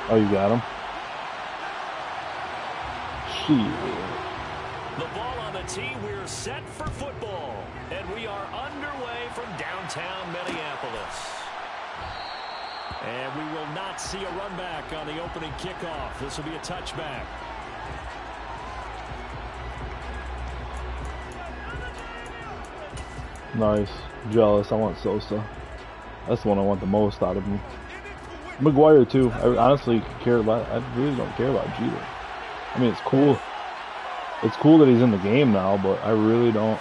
Oh, you got him? Shit. The ball on the tee. We're set for football. And we are underway from downtown Minneapolis. And we will not see a run back on the opening kickoff. This will be a touchback. Nice. Jealous. I want Sosa. That's the one I want the most out of him. McGuire too. I honestly care about. I really don't care about Jeter. I mean, it's cool. It's cool that he's in the game now, but I really don't.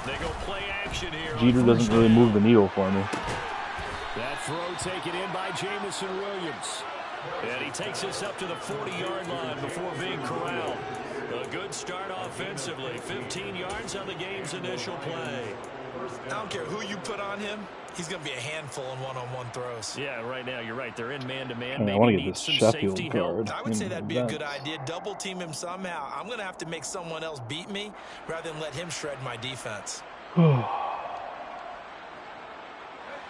They go play action here. Jeter doesn't really move the needle for me. That throw taken in by Jameson Williams. And he takes us up to the 40-yard line before being corralled. A good start offensively. 15 yards on the game's initial play. I don't care who you put on him. He's going to be a handful in one-on-one throws. Yeah, right now you're right. They're in man-to-man. I want to get this Sheffield guard. I would say that'd be a good idea. Double team him somehow. I'm going to have to make someone else beat me rather than let him shred my defense.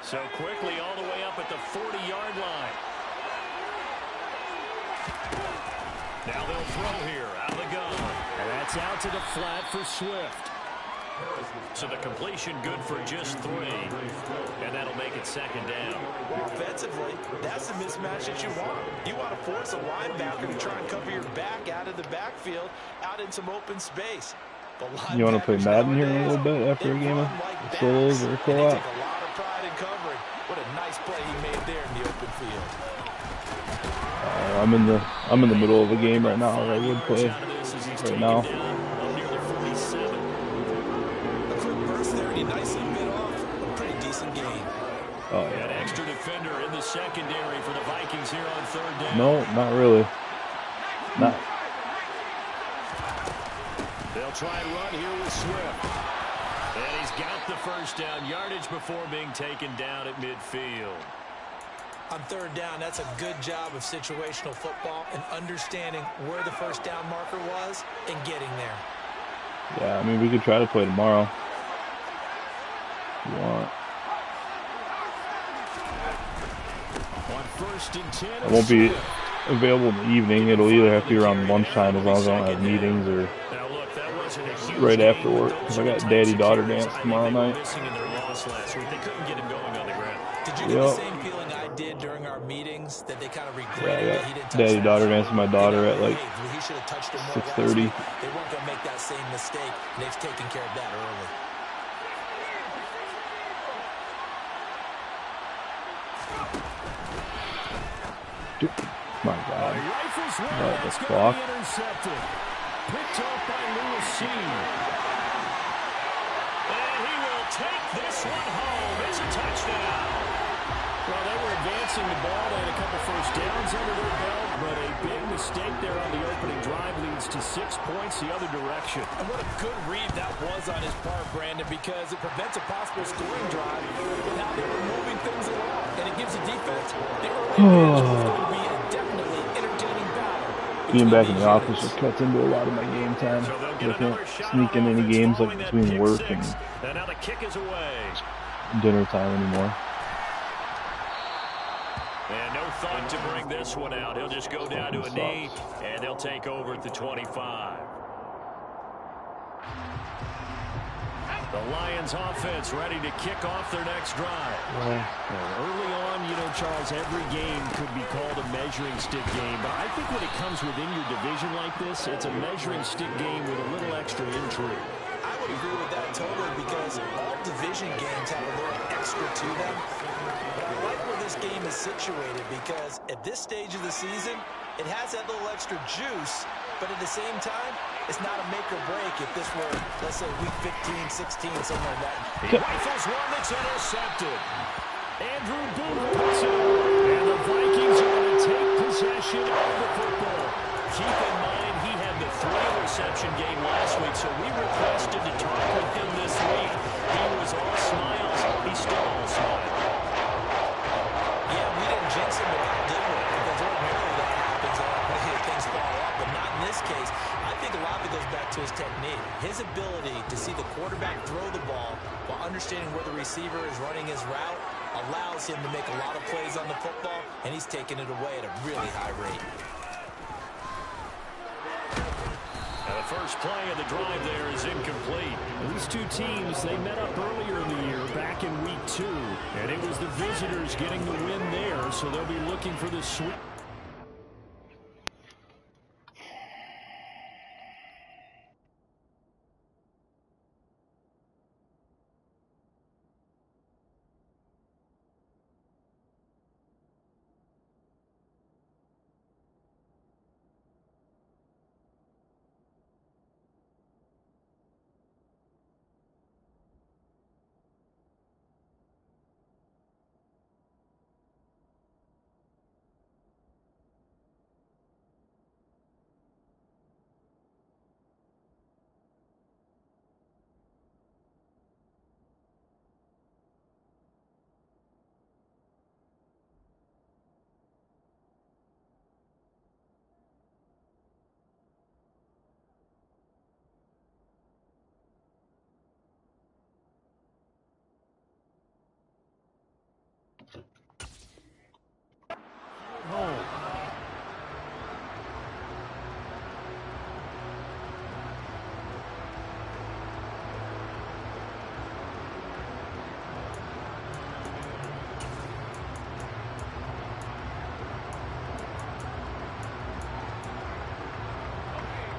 So quickly all the way up at the 40-yard line. Now they'll throw here out of the gun. And that's out to the flat for Swift. So the completion good for just 3. And that'll make it second down. Offensively, that's the mismatch that you want. You want to force a linebacker to try and cover your back out of the backfield, out in some open space. You want to play Madden here in a little bit after a game of solos or co-op? Take a lot of pride in covering. What a nice play he made there in the open field. I'm in the middle of a game right now. I would play right now. A quick burst there, and he nicely bit off a pretty decent game. Oh yeah. An extra defender in the secondary for the Vikings here on third down. No, not really. Not. They'll try and run here with Swift. And he's got the first down yardage before being taken down at midfield. On third down, that's a good job of situational football and understanding where the first down marker was and getting there. Yeah, I mean, we could try to play tomorrow. If you want. On 1st and 10. I won't be available in the evening. It'll either have to be around lunchtime as long as I don't have meetings or right after work, because I got daddy-daughter dance tomorrow night. Did you get the same feeling I did during our meetings that they kind of regretted that he didn't touch daddy-daughter dance with my daughter at like 6:30. They weren't going to make that same mistake, and they've taken care of that early. My God. What the fuck? Picked off by Lewis C. And he will take this one home. It's a touchdown. Well, they were advancing the ball. They had a couple first downs under their belt, but a big mistake there on the opening drive leads to 6 points the other direction. And what a good read that was on his part, Brandon, because it prevents a possible scoring drive. Now they were moving things along, and it gives the defense the early advantage. It's going to be a definitely entertaining battle. Being back in the office just cuts into a lot of my game time. I can't sneak in any games like between work and now the kick is away. Dinner time anymore. And no thought to bring this one out. He'll just go down to a knee, and they'll take over at the 25. The Lions offense ready to kick off their next drive. Well, early on, you know, Charles, every game could be called a measuring stick game. But I think when it comes within your division like this, it's a measuring stick game with a little extra intrigue. I would agree with that totally because all division games have a little extra to them. I like where this game is situated because at this stage of the season, it has that little extra juice, but at the same time, it's not a make or break if this were, let's say, week 15, 16, something like that. He rifles one that's intercepted. Andrew Booth puts it over, and the Vikings are going to take possession of the football. Keep in mind, he had the 3-interception game last week, so we requested to talk with him this week. He was all smiles. He's still all smiles. Yeah, we didn't jinx him with that, did we? Because ordinarily that happens. Things fall off, but not in this case. I think a lot of it goes back to his technique. His ability to see the quarterback throw the ball while understanding where the receiver is running his route. allows him to make a lot of plays on the football, and he's taking it away at a really high rate. Now the first play of the drive there is incomplete. These two teams, they met up earlier in the year, back in week 2, and it was the visitors getting the win there, so they'll be looking for the sweep.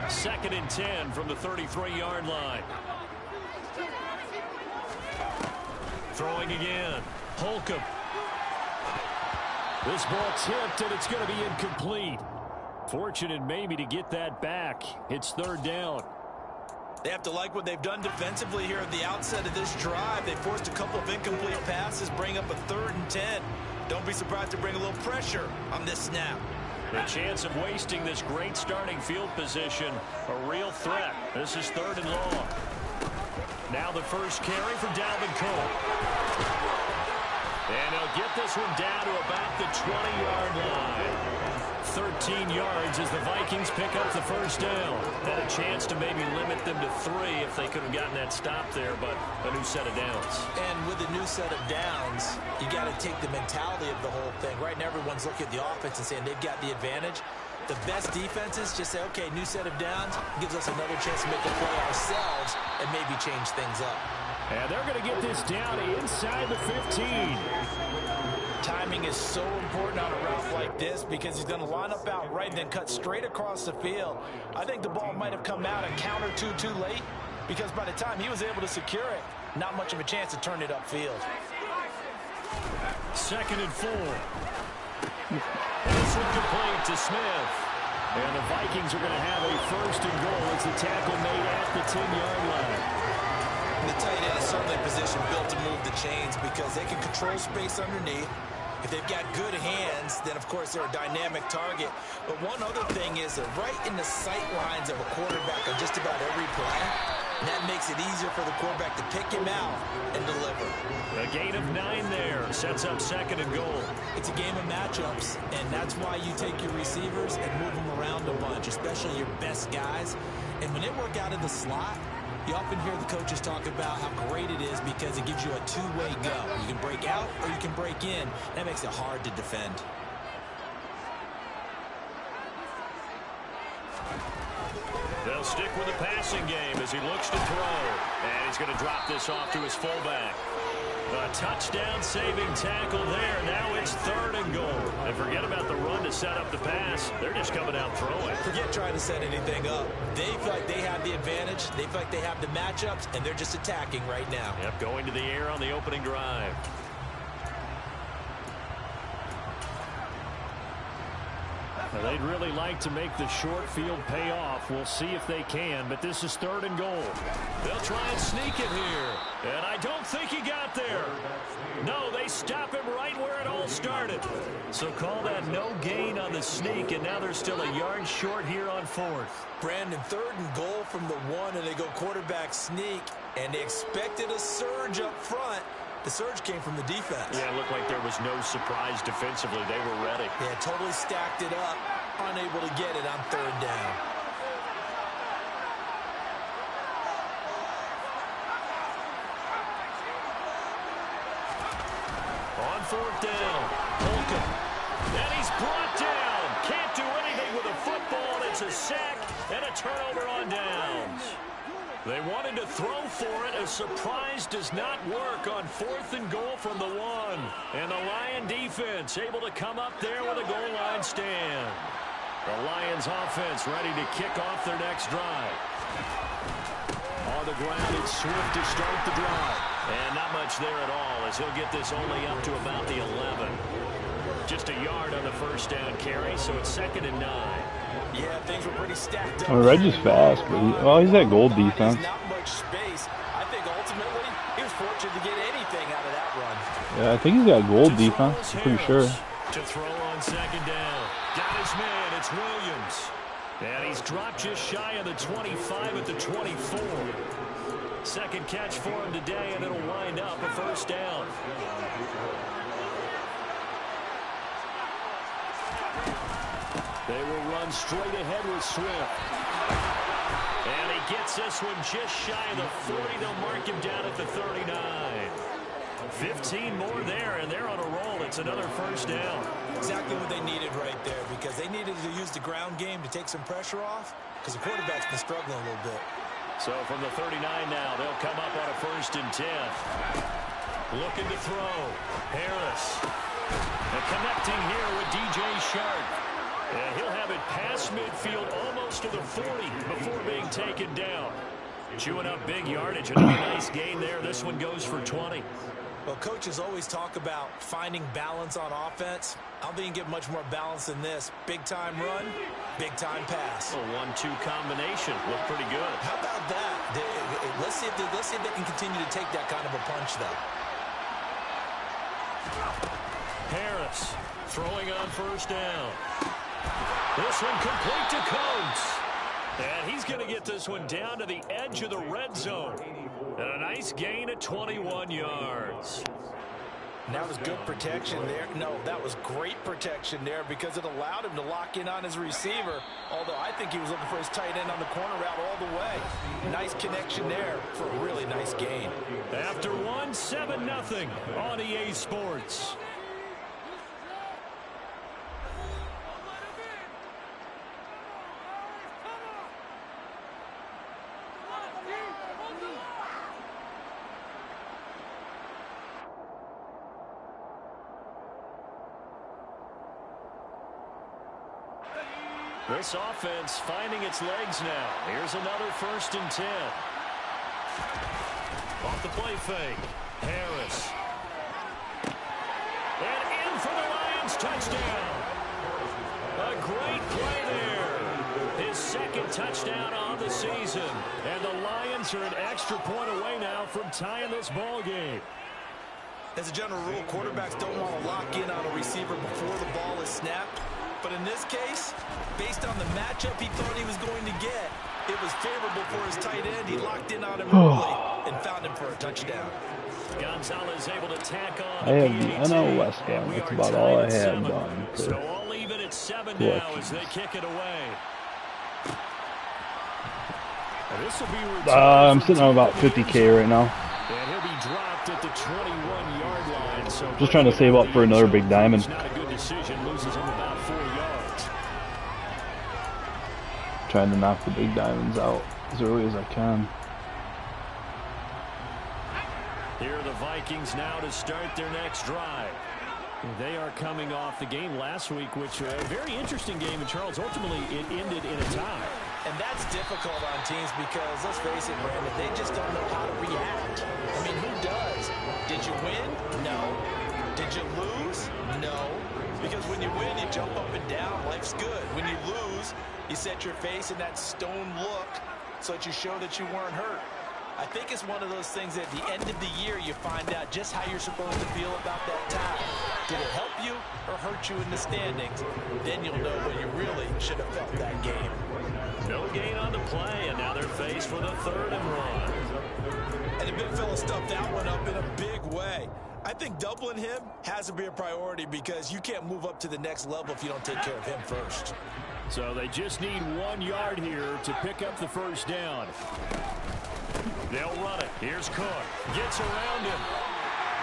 Second and 10 from the 33-yard line. Throwing again. Holcomb. This ball tipped, and it's going to be incomplete. Fortunate maybe to get that back. It's third down. They have to like what they've done defensively here at the outset of this drive. They forced a couple of incomplete passes, bring up a 3rd and 10. Don't be surprised to bring a little pressure on this snap. The chance of wasting this great starting field position, a real threat. This is 3rd and long. Now the first carry for Dalvin Cook. And he'll get this one down to about the 20-yard line. 13 yards as the Vikings pick up the first down. Had a chance to maybe limit them to 3 if they could have gotten that stop there, but a new set of downs. And with a new set of downs, you got to take the mentality of the whole thing. Right now, everyone's looking at the offense and saying they've got the advantage. The best defenses just say, okay, new set of downs, gives us another chance to make a play ourselves and maybe change things up. And they're going to get this down inside the 15. Timing is so important on a route like this because he's going to line up out right and then cut straight across the field. I think the ball might have come out and counter too late because by the time he was able to secure it, not much of a chance to turn it upfield. 2nd and 4. This one complete to Smith. And the Vikings are going to have a 1st and goal as the tackle made at the 10-yard line. The tight end is certainly a position built to move the chains because they can control space underneath. If they've got good hands, then of course they're a dynamic target. But one other thing is they're right in the sight lines of a quarterback on just about every play. And that makes it easier for the quarterback to pick him out and deliver. A gain of 9 there sets up 2nd and goal. It's a game of matchups, and that's why you take your receivers and move them around a bunch, especially your best guys. And when they work out of the slot, you often hear the coaches talk about how great it is because it gives you a two-way go. You can break out or you can break in. That makes it hard to defend. They'll stick with the passing game as he looks to throw. And he's going to drop this off to his fullback. A touchdown-saving tackle there. Now it's 3rd and goal. And forget about the run to set up the pass. They're just coming out throwing. Forget trying to set anything up. They feel like they have the advantage. They feel like they have the matchups, and they're just attacking right now. Yep, going to the air on the opening drive. Well, they'd really like to make the short field pay off. We'll see if they can, but this is 3rd and goal. They'll try and sneak it here, and I don't think he got there. No, they stop him right where it all started. So call that no gain on the sneak, and now they're still a yard short here on 4th. Brandon, 3rd and goal from the 1, and they go quarterback sneak, and they expected a surge up front. The surge came from the defense. Yeah, it looked like there was no surprise defensively. They were ready. Yeah, totally stacked it up, unable to get it on 3rd down. fourth down. Holcomb. And he's brought down. Can't do anything with a football. It's a sack and a turnover on downs. They wanted to throw for it. A surprise does not work on 4th and goal from the 1. And the Lion defense able to come up there with a goal line stand. The Lions offense ready to kick off their next drive. On the ground, it's Swift to start the drive. And not much there at all as he'll get this only up to about the 11. Just a yard on the first down carry, so it's 2nd and 9. Yeah, things were pretty stacked up. I mean, Reggie's fast, but he's that gold defense. Not much space. I think ultimately he was fortunate to get anything out of that run. Yeah, I think he's got gold defense. I'm pretty sure. To throw on 2nd down. Got his man. It's Williams. And he's dropped just shy of the 25 at the 24. Second catch for him today, and it'll wind up a first down. They will run straight ahead with Swift. And he gets this one just shy of the 40. They'll mark him down at the 39. 15 more there, and they're on a roll. It's another first down. Exactly what they needed right there, because they needed to use the ground game to take some pressure off, because the quarterback's been struggling a little bit. So from the 39 now, they'll come up on a 1st and 10. Looking to throw. Harris. And connecting here with DJ Shark. And he'll have it past midfield almost to the 40 before being taken down. Chewing up big yardage. Another nice gain there. This one goes for 20. Well, coaches always talk about finding balance on offense. I don't think you can get much more balance than this. Big-time run, big-time pass. A 1-2 combination. Looked pretty good. How about that? Let's see if they can continue to take that kind of a punch, though. Harris throwing on 1st down. This one complete to Coates. And he's going to get this one down to the edge of the red zone. And a nice gain at 21 yards. And that was good protection there. No, that was great protection there because it allowed him to lock in on his receiver. Although I think he was looking for his tight end on the corner route all the way. Nice connection there for a really nice gain. After 1, 7-0 on EA Sports. This offense finding its legs now. Here's another 1st and 10. Off the play fake. Harris. And in for the Lions touchdown. A great play there. His 2nd touchdown on the season. And the Lions are an extra point away now from tying this ball game. As a general rule, quarterbacks don't want to lock in on a receiver before the ball is snapped. But in this case, based on the matchup he thought he was going to get, it was favorable for his tight end. He locked in on him early and found him for a touchdown. Gonzalez able to tack on. I have the NL West done. That's about all I have done. So all even at 7 now as they kick it away. This will be I'm sitting on about 50K right now. And he'll be dropped at the 21-yard line. So just trying to save up for another big diamond. Not a good decision. Loses him about 4 yards. Trying to knock the big diamonds out as early as I can. Here are the Vikings now to start their next drive. They are coming off the game last week, which was a very interesting game, and Charles, ultimately it ended in a tie. And that's difficult on teams because, let's face it, Brandon, they just don't know how to react. I mean, who does? Did you win? No. Did you lose? No. Because when you win, you jump up and down. Life's good. When you lose, you set your face in that stone look so that you show that you weren't hurt. I think it's one of those things that at the end of the year you find out just how you're supposed to feel about that tie. Did it help you or hurt you in the standings? Then you'll know when you really should have felt that game. No gain on the play, and now they're faced with a 3rd and 1. And the big fella stuffed that one up in a big way. I think doubling him has to be a priority because you can't move up to the next level if you don't take care of him first. So they just need 1 yard here to pick up the first down. They'll run it. Here's Cook. Gets around him.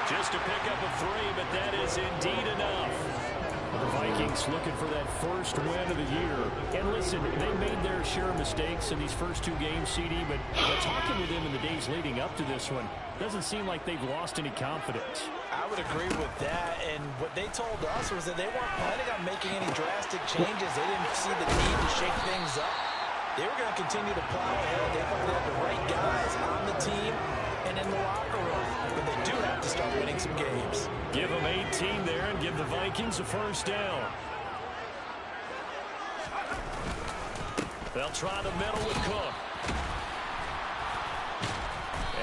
Just to pick up a 3, but that is indeed enough. The Vikings looking for that first win of the year. And listen, they made their share of mistakes in these first 2 games, CD, but talking with them in the days leading up to this one, doesn't seem like they've lost any confidence. I would agree with that, and what they told us was that they weren't planning on making any drastic changes. They didn't see the need to shake things up. They were going to continue to plow ahead. They thought they had the right guys on the team and in the locker room, but they do have to start winning some games. Give them 18 there and give the Vikings a first down. They'll try the middle with Cook.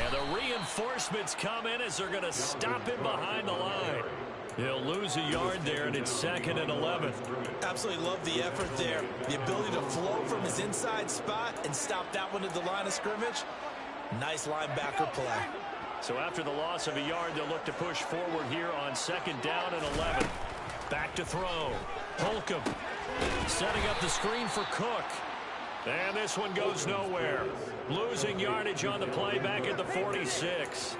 And the reinforcements come in as they're going to stop him behind the line. He'll lose a yard there, and it's 2nd and 11. Absolutely love the effort there. The ability to flow from his inside spot and stop that one at the line of scrimmage. Nice linebacker play. So after the loss of a yard, they'll look to push forward here on 2nd down and 11. Back to throw. Holcomb setting up the screen for Cook. And this one goes nowhere. Losing yardage on the play back at the 46.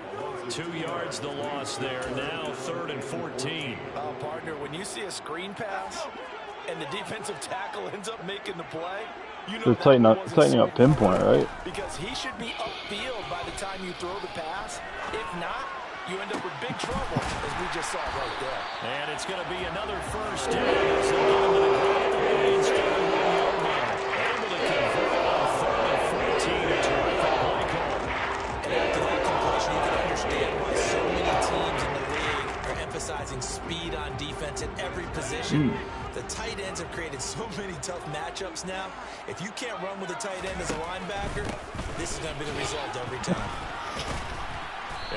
2 yards the loss there. Now 3rd and 14. Partner, when you see a screen pass and the defensive tackle ends up making the play, you know tightening up pinpoint, right? Because he should be upfield by the time you throw the pass. If not, you end up with big trouble, as we just saw right there. And it's going to be another first down. So give him the ground at the way instead of 1 yard line. Able to convert on 3rd and 14. A terrific play call. And after that completion, you can understand why so many teams in the league are emphasizing speed on defense at every position. The tight ends have created so many tough matchups now. If you can't run with a tight end as a linebacker, this is going to be the result every time.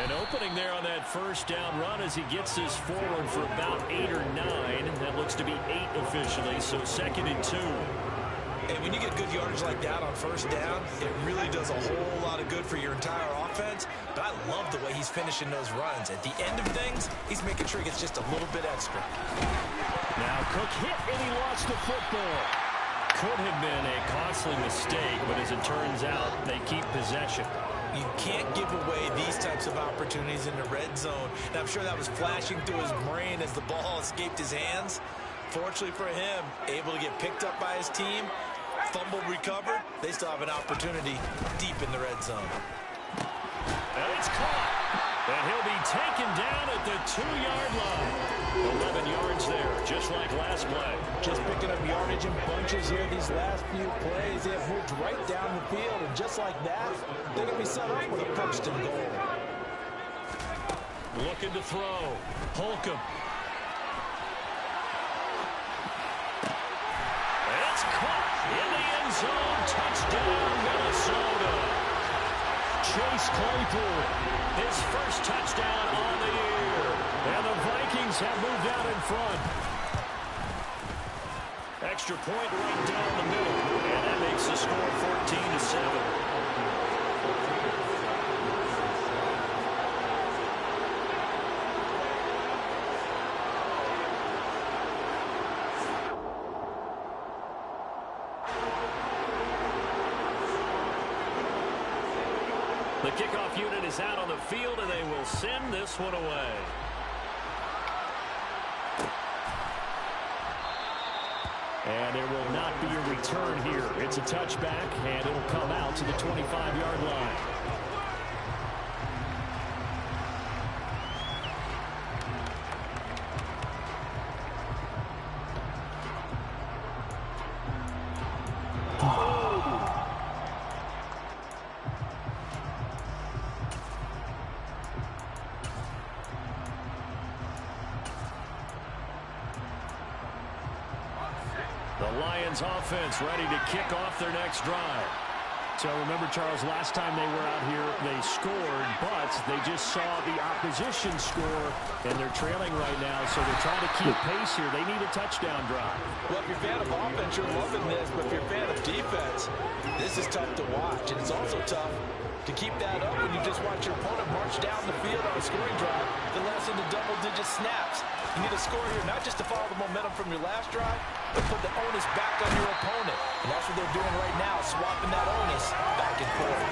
An opening there on that first down run as he gets this forward for about 8 or 9. That looks to be 8 officially, so 2nd and 2. And when you get good yardage like that on first down, it really does a whole lot of good for your entire offense. But I love the way he's finishing those runs. At the end of things, he's making sure he gets just a little bit extra. Now Cook hit and he lost the football. Could have been a costly mistake, but as it turns out, they keep possession. You can't give away these types of opportunities in the red zone. And I'm sure that was flashing through his brain as the ball escaped his hands. Fortunately for him, able to get picked up by his team, fumble recovered. They still have an opportunity deep in the red zone. And it's caught. And he'll be taken down at the 2-yard line. 11 yards there, just like last play. Just picking up yardage in bunches here these last few plays. They have moved right down the field, and just like that, they're going to be set up with a 1st and goal. Looking to throw. Holcomb. It's caught in the end zone. Touchdown, Minnesota. Chase Claypool, his first touchdown on the year. And the Vikings have moved out in front. Extra point right down the middle. And that makes the score 14-7. The kickoff unit is out on the field, and they will send this one away. And there will not be a return here. It's a touchback, and it'll come out to the 25-yard line. The Lions offense ready to kick off their next drive. So remember, Charles, last time they were out here, they scored, but they just saw the opposition score, and they're trailing right now, so they're trying to keep pace here. They need a touchdown drive. Well, if you're a fan of offense, you're loving this, but if you're a fan of defense, this is tough to watch, and it's also tough to keep that up when you just watch your opponent march down the field on a scoring drive that lasts into double-digit snaps. You need a score here, not just to follow the momentum from your last drive, but put the onus back on your opponent. And that's what they're doing right now, swapping that onus back and forth.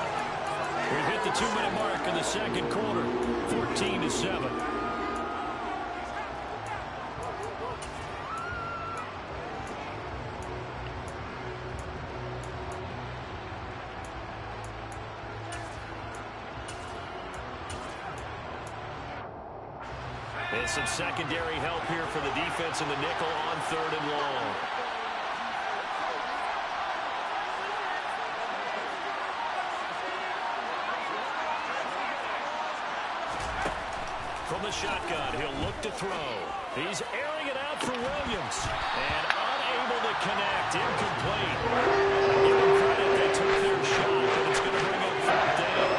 We've hit the 2-minute mark in the second quarter, 14-7. And some secondary help here for the defense in the nickel on 3rd and long. From the shotgun, he'll look to throw. He's airing it out for Williams. And unable to connect. Incomplete. Give them credit. They took their shot, but it's going to bring up 4th down.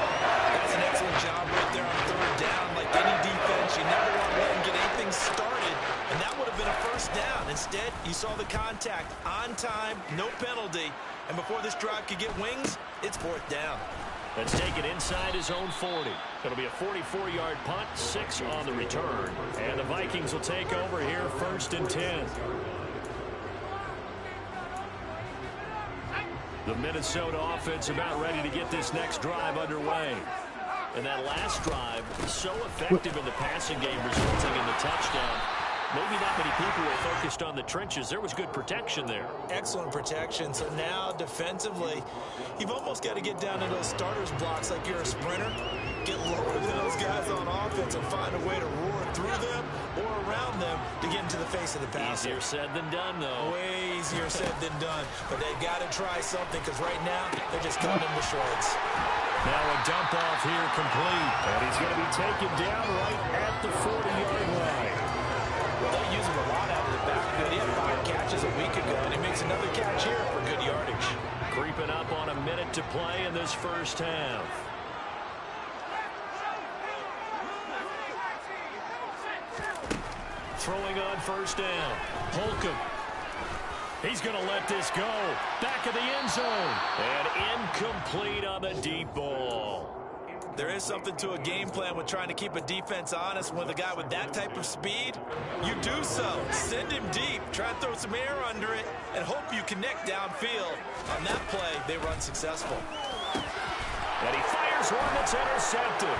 That's an excellent job right there on 3rd down. Like any defense, you never want to let them get anything started. And that would have been a 1st down. Instead, you saw the contact on time, no penalty. And before this drive could get wings, it's 4th down. Let's take it inside his own 40. It'll be a 44-yard punt, 6 on the return. And the Vikings will take over here, 1st and 10. The Minnesota offense about ready to get this next drive underway. And that last drive, so effective in the passing game, resulting in the touchdown. Maybe not many people were focused on the trenches. There was good protection there. Excellent protection. So now, defensively, you've almost got to get down to those starters blocks like you're a sprinter. Get lower than those guys on offense and find a way to roar through them or around them to get into the face of the passer. Easier said than done, though. Way easier said than done. But they've got to try something because right now, they're just cutting them to shreds. Now a dump off here complete. And he's going to be taken down right at the 40-yard line. Well, they use him a lot out of the backfield. He had 5 catches a week ago, and he makes another catch here for good yardage. Creeping up on a minute to play in this first half. Throwing on 1st down. Holcomb. He's going to let this go. Back of the end zone. And incomplete on the deep ball. There is something to a game plan with trying to keep a defense honest with a guy with that type of speed. You do so. Send him deep. Try and throw some air under it and hope you connect downfield. On that play, they run successful. And he fires one that's intercepted.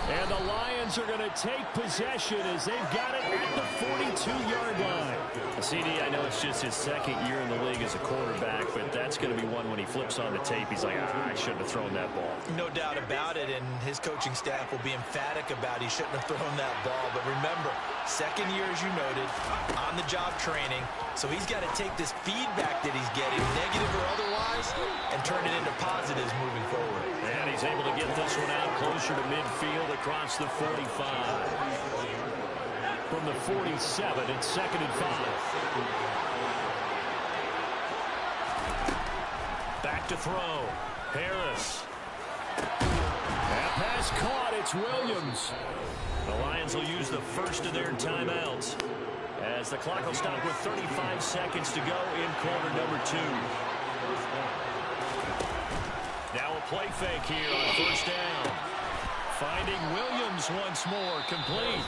And the Lions are going to take possession as they've got it at the 42-yard line. CD, I know it's just his 2nd year in the league as a quarterback, but that's going to be one when he flips on the tape. He's like, I shouldn't have thrown that ball. No doubt about it, and his coaching staff will be emphatic about he shouldn't have thrown that ball. But remember, 2nd year, as you noted, on-the-job training. So he's got to take this feedback that he's getting, negative or otherwise, and turn it into positives moving forward. And he's able to get this one out closer to midfield across the 45. From the 47, it's 2nd and 5. Back to throw. Harris. That pass caught. It's Williams. The Lions will use the first of their timeouts as the clock will stop with 35 seconds to go in quarter number 2. Now a play fake here on 1st down. Finding Williams once more, complete.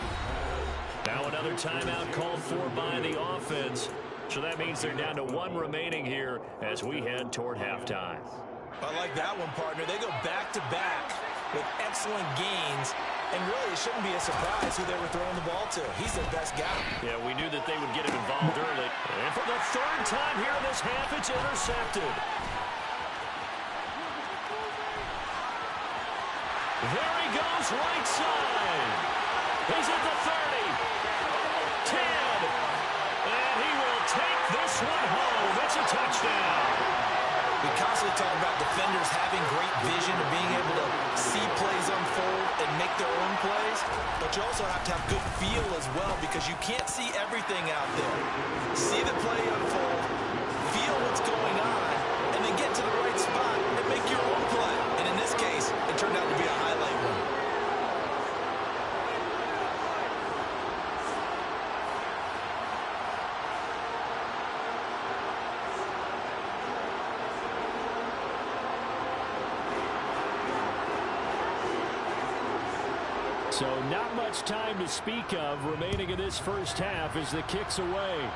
Now another timeout called for by the offense. So that means they're down to 1 remaining here as we head toward halftime. I like that one, partner. They go back-to-back with excellent gains. And really, it shouldn't be a surprise who they were throwing the ball to. He's their best guy. Yeah, we knew that they would get him involved early. And for the 3rd time here in this half, it's intercepted. There he goes, right side. He's at the 30. 10. And he will take this one home. It's a touchdown. We constantly talk about defenders having great vision and being able to see plays unfold and make their own plays. But you also have to have good feel as well because you can't see everything out there. See the play unfold, feel what's going on, and then get to the right spot and make your own play. And in this case, it turned out to be a highlight one. So not much time to speak of remaining in this first half as the kick's away.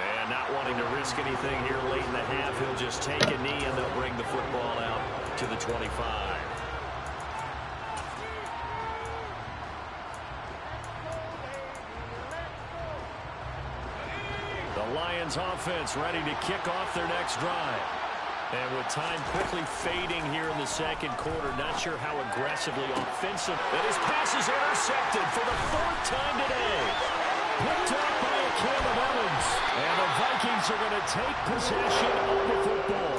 And not wanting to risk anything here late in the half. He'll just take a knee, and they'll bring the football out to the 25. The Lions offense ready to kick off their next drive. And with time quickly fading here in the second quarter, not sure how aggressively offensive. And his pass is intercepted for the 4th time today. Picked up by a Caleb Evans. And the Vikings are going to take possession of the football.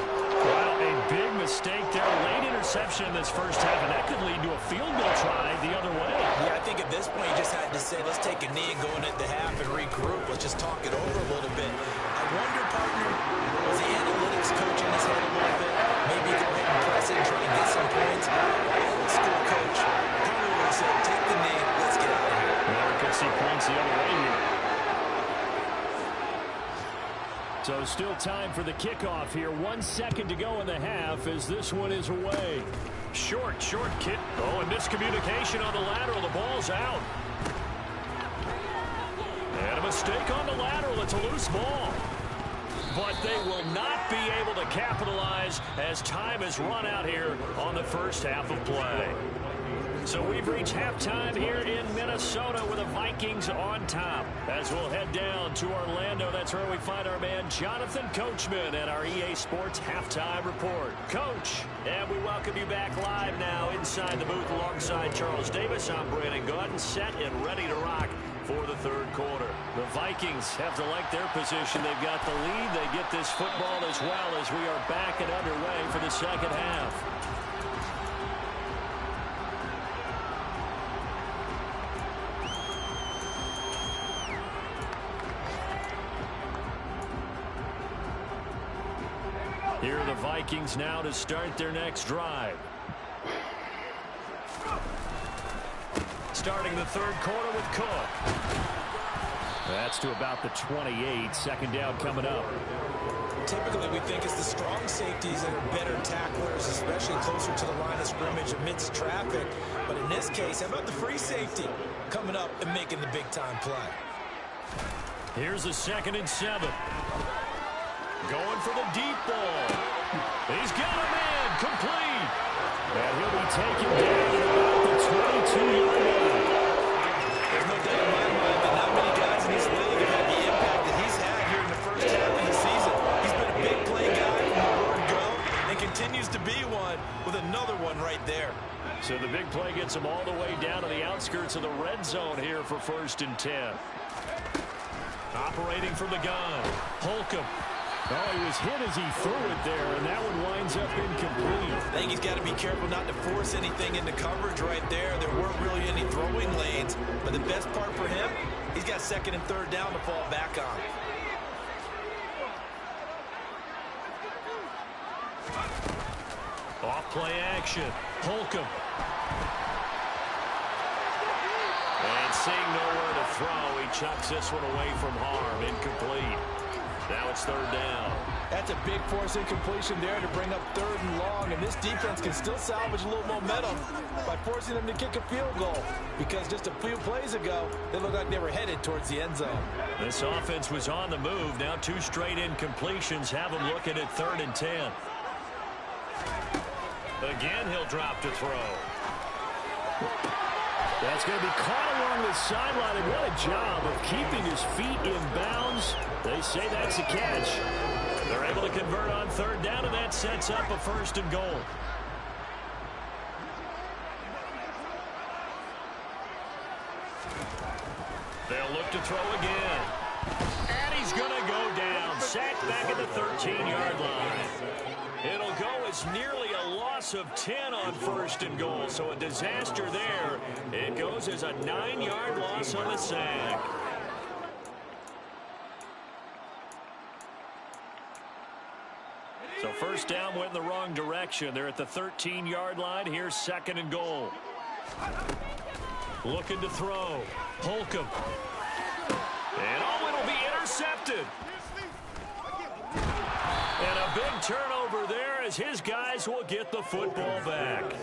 Wow, a big mistake there. Late interception in this first half, and that could lead to a field goal try the other way. Yeah, I think at this point you just had to say, let's take a knee and go into the half and regroup. Let's just talk it over a little bit. I wonder, partner, was the analytics coach in his head a little bit? Maybe go ahead and press it and try to get some points. Old school coach probably would have said, take the knee, let's get out of here. Well, we could see points the other way here. So still time for the kickoff here. 1 second to go in the half as this one is away. Short kick. Oh, and miscommunication on the lateral. The ball's out. And a mistake on the lateral. It's a loose ball. But they will not be able to capitalize as time has run out here on the first half of play. So we've reached halftime here in Minnesota with the Vikings on top. As we'll head down to Orlando, that's where we find our man Jonathan Coachman and our EA Sports Halftime Report. Coach, and we welcome you back live now inside the booth alongside Charles Davis. I'm Brandon Gaudin, set and ready to rock for the third quarter. The Vikings have to like their position. They've got the lead. They get this football as well as we are back and underway for the second half. Here are the Vikings now to start their next drive. Starting the third quarter with Cook. That's to about the 28. Second down coming up. Typically, we think it's the strong safeties that are better tacklers, especially closer to the line of scrimmage amidst traffic. But in this case, how about the free safety coming up and making the big-time play? Here's a 2nd and 7. Going for the deep ball. He's got a man complete. And he'll be taken down at about the 22-yard line. There's no doubt in my mind that not many guys in this league have had the impact that he's had here in the first half of the season. He's been a big play guy from the word go and continues to be one with another one right there. So the big play gets him all the way down to the outskirts of the red zone here for 1st and 10. Operating from the gun. Holcomb. Oh, he was hit as he threw it there, and that one winds up incomplete. I think he's got to be careful not to force anything into coverage right there. There weren't really any throwing lanes, but the best part for him, he's got 2nd and 3rd down to fall back on. Off play action. Holcomb. And seeing nowhere to throw, he chucks this one away from harm. Incomplete. Now it's 3rd down. That's a big force incompletion there to bring up 3rd and long, and this defense can still salvage a little momentum by forcing them to kick a field goal, because just a few plays ago, they looked like they were headed towards the end zone. This offense was on the move. Now 2 straight incompletions have them looking at 3rd and 10. Again, he'll drop to throw. That's going to be caught along the sideline, and what a job of keeping his feet in bounds. They say that's a catch. They're able to convert on 3rd down, and that sets up a 1st and goal. They'll look to throw again. And he's going to go down. Sacked back at the 13-yard line. It'll go as nearly a loss of 10 on 1st and goal. So a disaster there. It goes as a 9-yard loss on the sack. So 1st down went in the wrong direction. They're at the 13-yard line. Here's 2nd and goal. Looking to throw. Holcomb. And oh, it'll be intercepted. And a big turnover there as his guys will get the football back.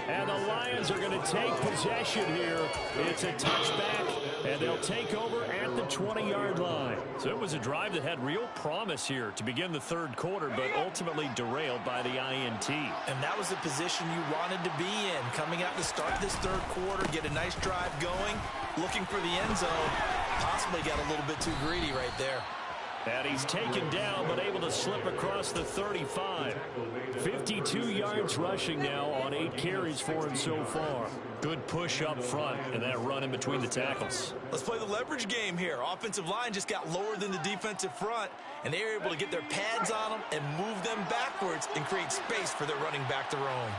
And the Lions are going to take possession here. It's a touchback And they'll take over at the 20-yard line. So it was a drive that had real promise here to begin the third quarter, but ultimately derailed by the INT. And that was the position you wanted to be in. Coming out to start this third quarter, get a nice drive going, looking for the end zone. Possibly got a little bit too greedy right there. And he's taken down, but able to slip across the 35. 52 yards rushing now on 8 carries for him so far. Good push up front, and that run in between the tackles. Let's play the leverage game here. Offensive line just got lower than the defensive front, and they were able to get their pads on them and move them backwards and create space for their running back to roam.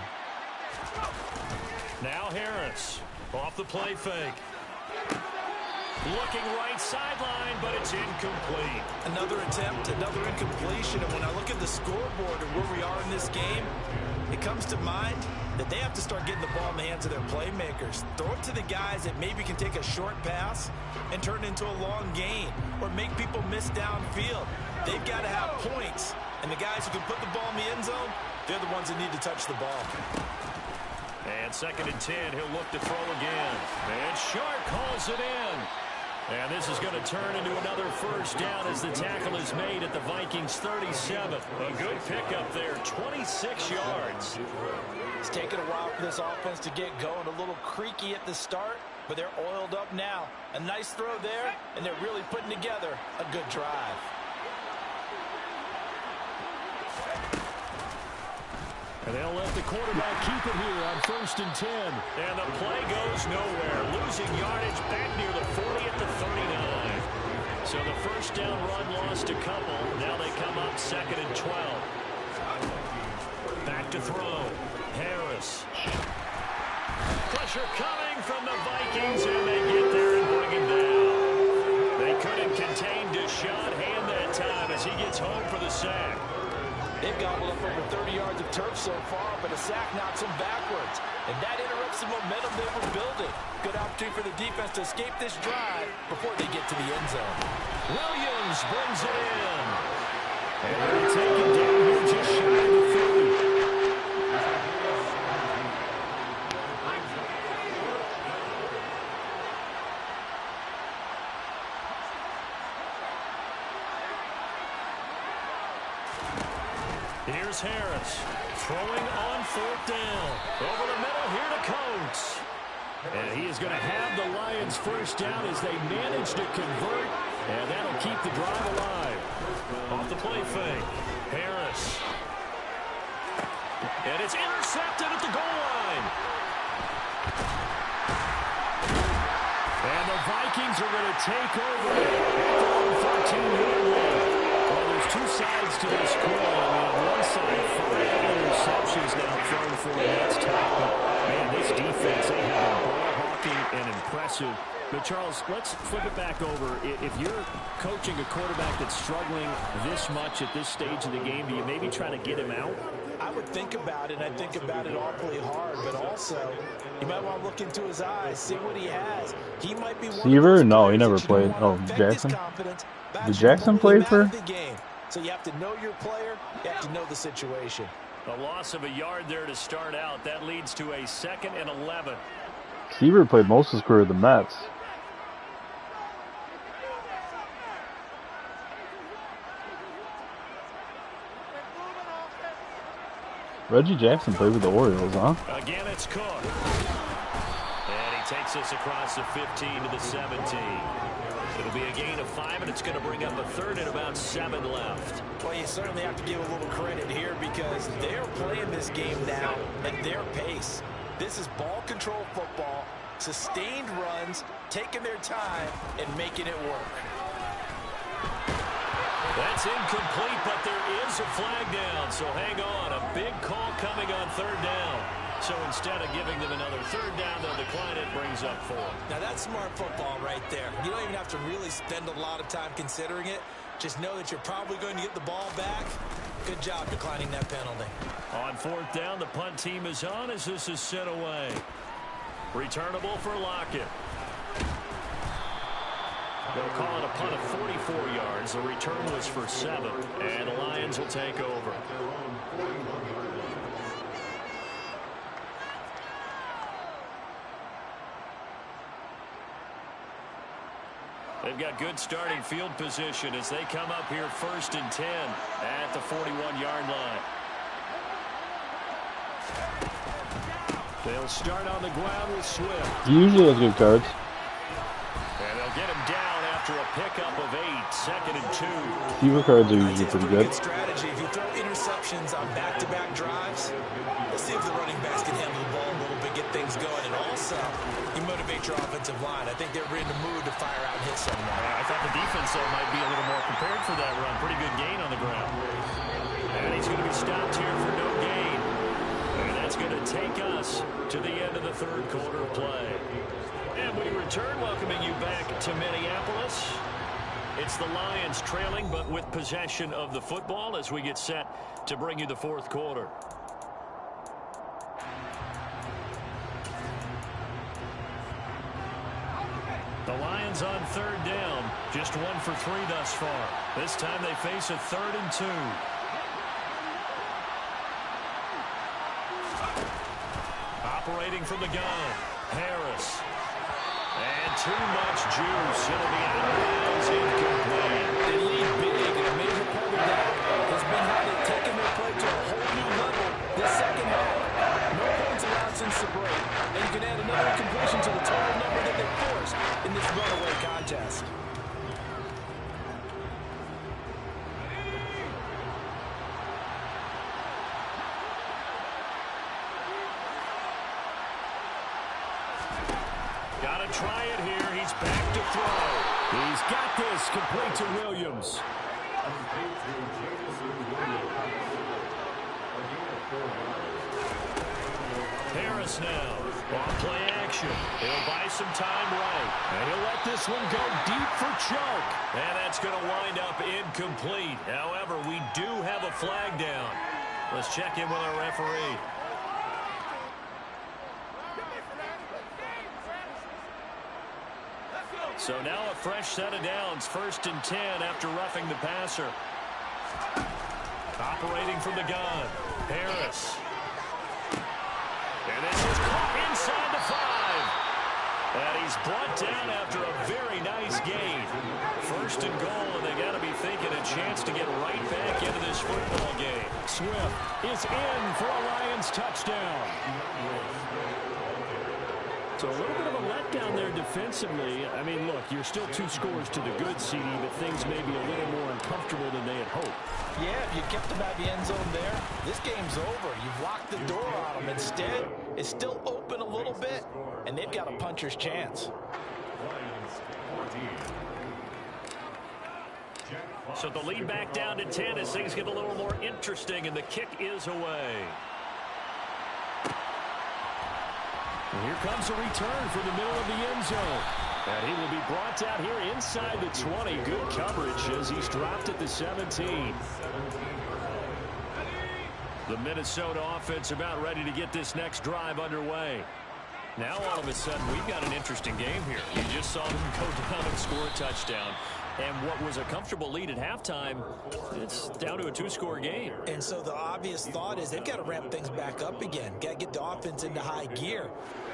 Now Harris off the play fake. Looking right sideline, but it's incomplete. Another attempt, another incompletion. And when I look at the scoreboard and where we are in this game, it comes to mind that they have to start getting the ball in the hands of their playmakers. Throw it to the guys that maybe can take a short pass and turn it into a long gain or make people miss downfield. They've got to have points. And the guys who can put the ball in the end zone, they're the ones that need to touch the ball. And 2nd and 10, he'll look to throw again. And Sharp calls it in. And this is going to turn into another first down as the tackle is made at the Vikings 37. A good pickup there, 26 yards. It's taken a while for this offense to get going. A little creaky at the start, but they're oiled up now. A nice throw there, and they're really putting together a good drive. And they'll let the quarterback keep it here on 1st and 10. And the play goes nowhere. Losing yardage back near the 40 at the 39. So the first down run lost a couple. Now they come up 2nd and 12. Back to throw. Harris. Pressure coming from the Vikings, and they get there and bring him down. They couldn't contain Deshaun Hand that time as he gets home for the sack. They've gobbled up over 30 yards of turf so far, but a sack knocks them backwards. And that interrupts the momentum they were building. Good opportunity for the defense to escape this drive before they get to the end zone. Williams brings it in. And they'll take it down here just shy of the 30. Here's Harris, throwing on 4th down. Over the middle here to Coates. And he is going to have the Lions first down as they manage to convert. And that'll keep the drive alive. Off the play fake. Harris. And it's intercepted at the goal line. And the Vikings are going to take over at their own 13-yard line. Well, there's two sides to this coin. I mean, on one side, 5 interceptions now thrown for him. That's tough. But, man, this defense, they have been ball hawking and impressive. But, Charles, let's flip it back over. If you're coaching a quarterback that's struggling this much at this stage of the game, do you maybe try to get him out? I would think about it, and I think about it awfully hard. But also, you might want to look into his eyes, see what he has. He might be one Seaver? No, he never played. Oh, Jackson? Did Jackson play for? So you have to know your player. You have to know the situation. A loss of a yard there to start out. That leads to a 2nd and 11. Seaver played most of his career with the Mets. Reggie Jackson played with the Orioles, huh? Again, it's Cook. And he takes us across the 15 to the 17. It'll be a gain of 5, and it's going to bring up a 3rd and about 7 left. Well, you certainly have to give a little credit here because they're playing this game now at their pace. This is ball control football, sustained runs, taking their time, and making it work. That's incomplete, but there is a flag down, so hang on. A big call coming on 3rd down. So instead of giving them another 3rd down, they'll decline it, brings up 4. Now that's smart football right there. You don't even have to really spend a lot of time considering it. Just know that you're probably going to get the ball back. Good job declining that penalty. On 4th down, the punt team is on as this is sent away. Returnable for Lockett. They'll call it a punt of 44 yards. The return was for 7, and the Lions will take over. They've got good starting field position as they come up here 1st and 10 at the 41-yard line. They'll start on the ground with Swift. He usually has good cards. And they'll get him down after a pickup of 8, 2nd and 2. Receiver cards are usually pretty good. Strategy. If you throw interceptions on back-to-back drives, let's see if the running backs can handle the ball a little bit, get things going, and also you motivate your offensive line. I think they're in the mood to fire out and hit someone. I thought the defense, though, might be a little more prepared for that run. Pretty good gain on the ground. And he's going to be stopped here for no gain. And that's going to take us to the end of the 3rd quarter play. And we return, welcoming you back to Minneapolis. It's the Lions trailing, but with possession of the football as we get set to bring you the 4th quarter. The Lions on 3rd down, just 1 for 3 thus far. This time they face a 3rd and 2. Operating from the gun, Harris. And too much juice. It'll be out of bounds, incomplete. They lead big, and a major part of that has been how they've taken their play to a whole new level this second half. No points allowed since the break, and you can add another completion to the total number that they forced in this runaway contest. Got to try it here. He's back to throw. He's got this complete to Williams. Harris now on play action. He'll buy some time right. And he'll let this one go deep for choke. And that's going to wind up incomplete. However, we do have a flag down. Let's check in with our referee. So now a fresh set of downs, 1st and 10 after roughing the passer. Operating from the gun, Harris. And this is caught inside the 5. And he's brought down after a very nice gain. 1st and goal, and they got to be thinking a chance to get right back into this football game. Swift is in for a Lions touchdown. So a little bit of a letdown there defensively. I mean, look, you're still 2 scores to the good, CD, but things may be a little more uncomfortable than they had hoped. Yeah, if you kept them at the end zone there, this game's over. You've locked the door on them. Instead, it's still open a little bit, and they've got a puncher's chance. So the lead back down to 10 as things get a little more interesting, and the kick is away. And here comes a return from the middle of the end zone. And he will be brought down here inside the 20. Good coverage as he's dropped at the 17. The Minnesota offense about ready to get this next drive underway. Now all of a sudden we've got an interesting game here. You just saw them go down and score a touchdown. And what was a comfortable lead at halftime, it's down to a 2-score game. And so the obvious thought is they've got to ramp things back up again. Got to get the offense into high gear.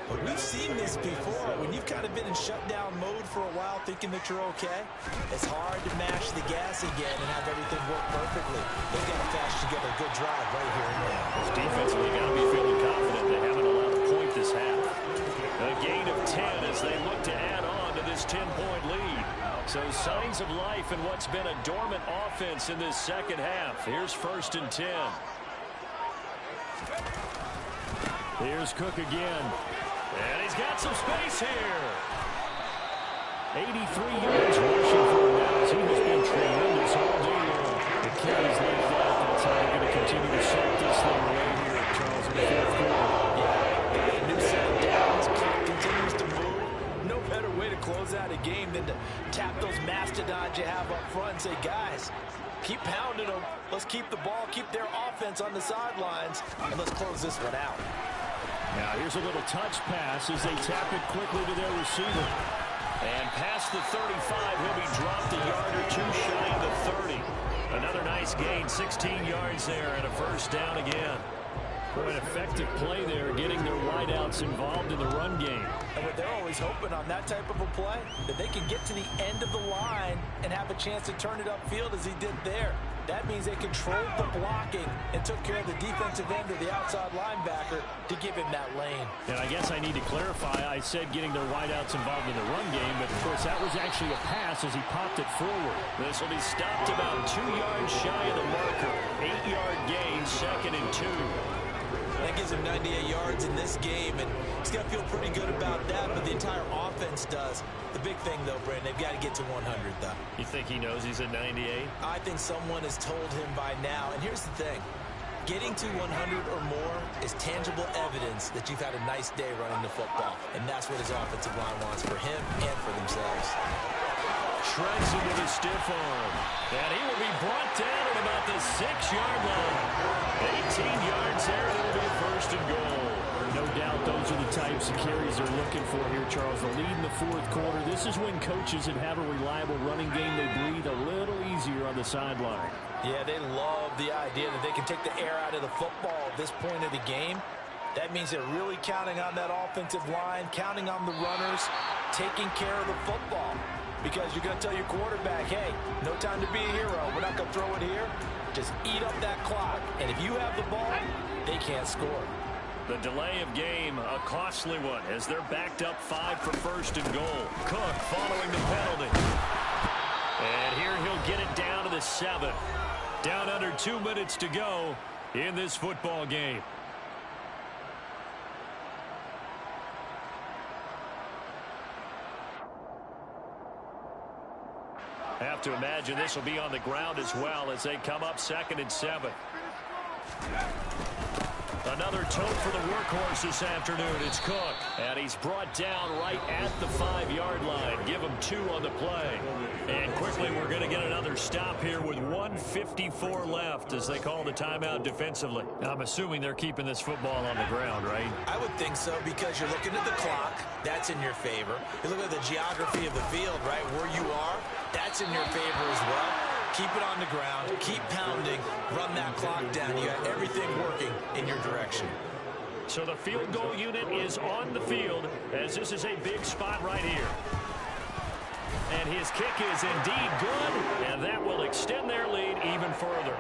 But we've seen this before. When you've kind of been in shutdown mode for a while thinking that you're okay, it's hard to mash the gas again and have everything work perfectly. They've got to patch together a good drive right here and now. Defensively, got to be feeling confident they haven't allowed a point this half. A gain of 10 as they look to add on to this 10-point lead. So signs of life in what's been a dormant offense in this second half. Here's 1st and 10. Here's Cook again. And he's got some space here. 83 yards rushing for him now as he has been tremendous all day long. The carries like that, that's how they're going to continue to set this thing right here, Charles, in the 4th quarter. Yeah, new set of downs, clock continues to move. No better way to close out a game than to tap those mastodons you have up front and say, guys, keep pounding them. Let's keep the ball, keep their offense on the sidelines, and let's close this one out. Now here's a little touch pass as they tap it quickly to their receiver. And past the 35, he'll be dropped a yard or 2 shy of the 30. Another nice gain, 16 yards there, and a 1st down again. Boy, an effective play there, getting their wideouts involved in the run game. And what they're always hoping on that type of a play, that they can get to the end of the line and have a chance to turn it upfield as he did there. That means they controlled the blocking and took care of the defensive end of the outside linebacker to give him that lane. And I guess I need to clarify, I said getting their wideouts involved in the run game, but of course that was actually a pass as he popped it forward. This will be stopped about 2 yards shy of the marker. 8-yard gain, 2nd and 2. That gives him 98 yards in this game, and he's got to feel pretty good about that, but the entire offense does. The big thing, though, Brandon, they've got to get to 100, though. You think he knows he's at 98? I think someone has told him by now, and here's the thing. Getting to 100 or more is tangible evidence that you've had a nice day running the football, and that's what his offensive line wants for him and for themselves. Shreds him with a stiff arm. And he will be brought down at about the 6-yard line. 18 yards there, and it'll be 1st and goal. No doubt those are the types of carries they're looking for here, Charles. The lead in the 4th quarter. This is when coaches that have a reliable running game, they breathe a little easier on the sideline. Yeah, they love the idea that they can take the air out of the football at this point of the game. That means they're really counting on that offensive line, counting on the runners, taking care of the football. Because you're going to tell your quarterback, hey, no time to be a hero. We're not going to throw it here. Just eat up that clock. And if you have the ball, they can't score. The delay of game, a costly one, as they're backed up 5 for 1st and goal. Cook following the penalty. And here he'll get it down to the 7. Down under 2 minutes to go in this football game. Have to imagine this will be on the ground as well as they come up 2nd and 7. Another tote for the workhorse this afternoon. It's Cook. And he's brought down right at the 5-yard line. Give him 2 on the play. And quickly we're going to get another stop here with 1:54 left as they call the timeout defensively. I'm assuming they're keeping this football on the ground, right? I would think so, because you're looking at the clock. That's in your favor. You look at the geography of the field, right, where you are. That's in your favor as well. Keep it on the ground. Keep pounding. Run that clock down. You got everything working in your direction. So the field goal unit is on the field as this is a big spot right here. And his kick is indeed good, and that will extend their lead even further.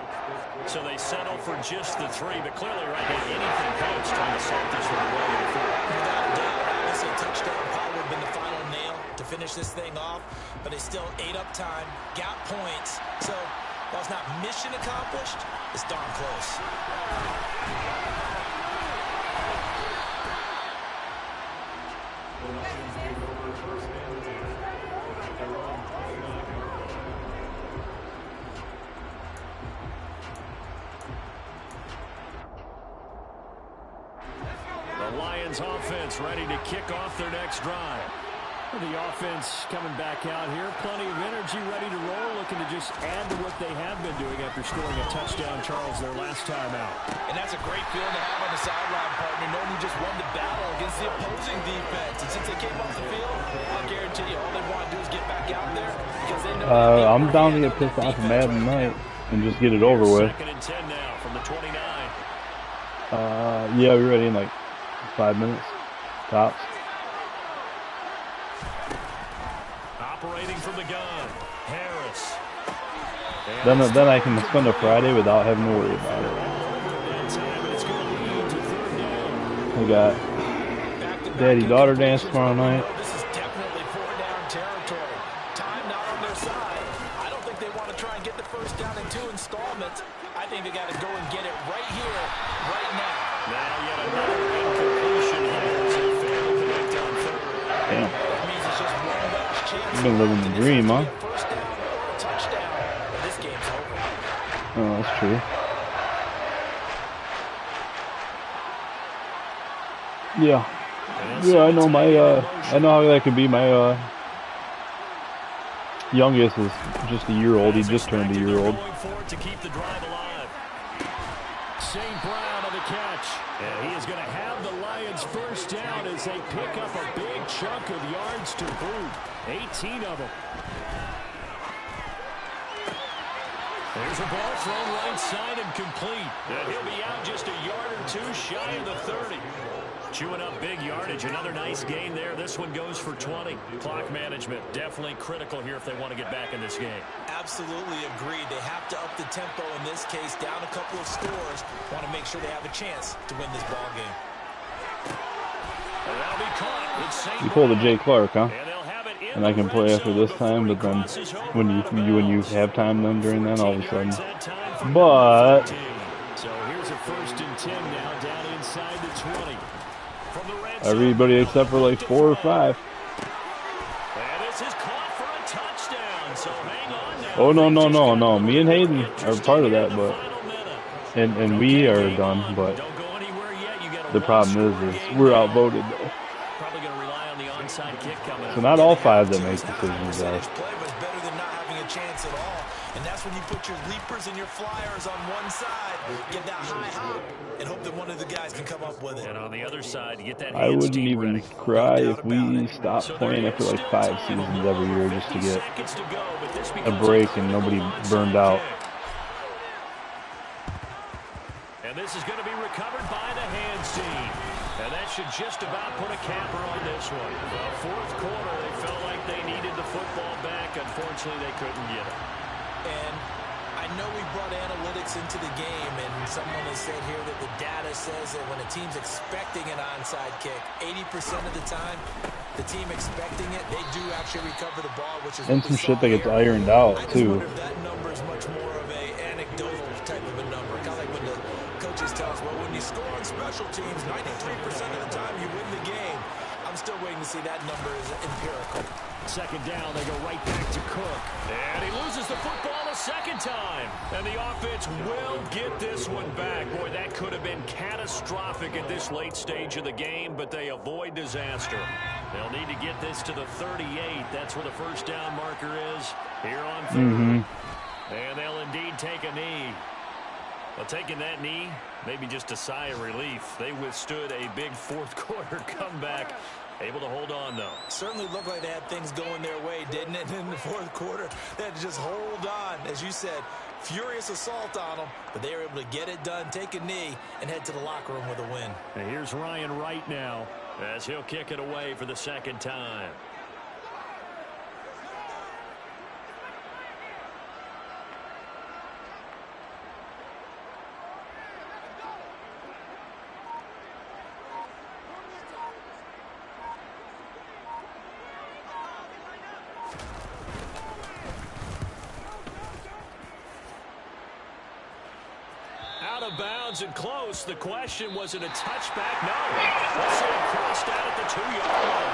So they settle for just the 3, but clearly right now anything close trying to salt this one away in the 4. Without a doubt, obviously a touchdown probably would have been the final nail to finish this thing off, but they still ate up time, got points. So while it's not mission accomplished, it's darn close. The Lions offense ready to kick off their next drive. The offense coming back out here. Plenty of energy, ready to roll, looking to just add to what they have been doing after scoring a touchdown, Charles, their last time out. And that's a great feeling to have on the sideline, partner, knowing you just won the battle against the opposing defense. And since they came off the field, I'll guarantee you all they want to do is get back out there because they know I'm down to get pissed off at Madden tonight and just get it over with. 2nd and 10 now from the 29. Yeah, we're ready in like 5 minutes. Tops. Operating from the gun, Harris. Then I can spend a Friday without having to worry about it. We got daddy-daughter dance tomorrow night. This is definitely 4-down territory. Time not on their side. I don't think they want to try and get the first down in 2 installments. I think they got to go and get it right here, right now. Now yet another incompletion here as they fail to connect on 3rd. Damn. That means it's just one last chance. You've been living the dream, huh? First down or a touchdown. This game's over. Oh, that's true. Yeah. Yeah, I know I know how that can be. My youngest is just a year old. He just turned a year old. To keep the drive alive. St. Brown on the catch. And he is going to have the Lions first down as they pick up a big chunk of yards to boot. 18 of them. There's a ball thrown right side and complete. And he'll be out just a yard or two shy of the 30. Chewing up big yardage. Another nice gain there. This one goes for 20. Clock management definitely critical here if they want to get back in this game. Absolutely agreed. They have to up the tempo in this case, down a couple of scores. Want to make sure they have a chance to win this ball game. And that'll be caught with St. You pulled a Jay Clark, huh? And they'll have it in And I can the play red after zone this before time, he but then crosses over when you out of have time then during then all of a 14 sudden. yards that time for But 15. So here's a 1st and 10 now down inside the 20. From the red zone, everybody except for like 4 or 5. and this is caught for a touchdown. So hang on now. Oh no no Things no just no! got Me and Hayden are interesting part of here that, in the but final minute. and we are done. But Don't go anywhere yet. You got a the problem one-score is game we're now. outvoted though. Probably going to rely on the onside kick coming So up. not all 5 that make It's not a high decisions are. percentage play, but it's better than not having a chance at all. And that's when you put your leapers and your flyers on one side, get that high hop, and hope that one of the guys can come up with it. And on the other side, you get that I hands wouldn't deep even ready. cry No if doubt about we it. stopped So playing there after is like still 5 time, a seasons little every year over just to 50 get seconds to go, but this a becomes break and critical nobody onside burned out. kick. And this is going to be recovered by the hands team. And that should just about put a capper on this one. Well, 4th quarter, they felt like they needed the football back. Unfortunately, they couldn't get it. And I know we brought analytics into the game, and someone has said here that the data says that when a team's expecting an onside kick, 80% of the time, the team expecting it, they do actually recover the ball, which is and what we some shit saw that gets here. ironed out I just too. wonder if that number is much more of a anecdotal type of a number. Kind of like when the coaches tell us, well, when you score on special teams, 93% of the time you win the game. I'm still waiting to see that number is empirical. 2nd down, they go right back to Cook. And he loses the football a second time. And the offense will get this one back. Boy, that could have been catastrophic at this late stage of the game, but they avoid disaster. They'll need to get this to the 38. That's where the 1st down marker is here on 3rd. And they'll indeed take a knee. Well, taking that knee, maybe just a sigh of relief. They withstood a big 4th quarter comeback. Able to hold on, though. Certainly looked like they had things going their way, didn't it? In the 4th quarter, they had to just hold on. As you said, furious assault on them, but they were able to get it done, take a knee, and head to the locker room with a win. And here's Ryan Wright now as he'll kick it away for the 2nd time. Out of bounds and close. The question, was it a touchback? No. Let's say it crossed out at the 2-yard line.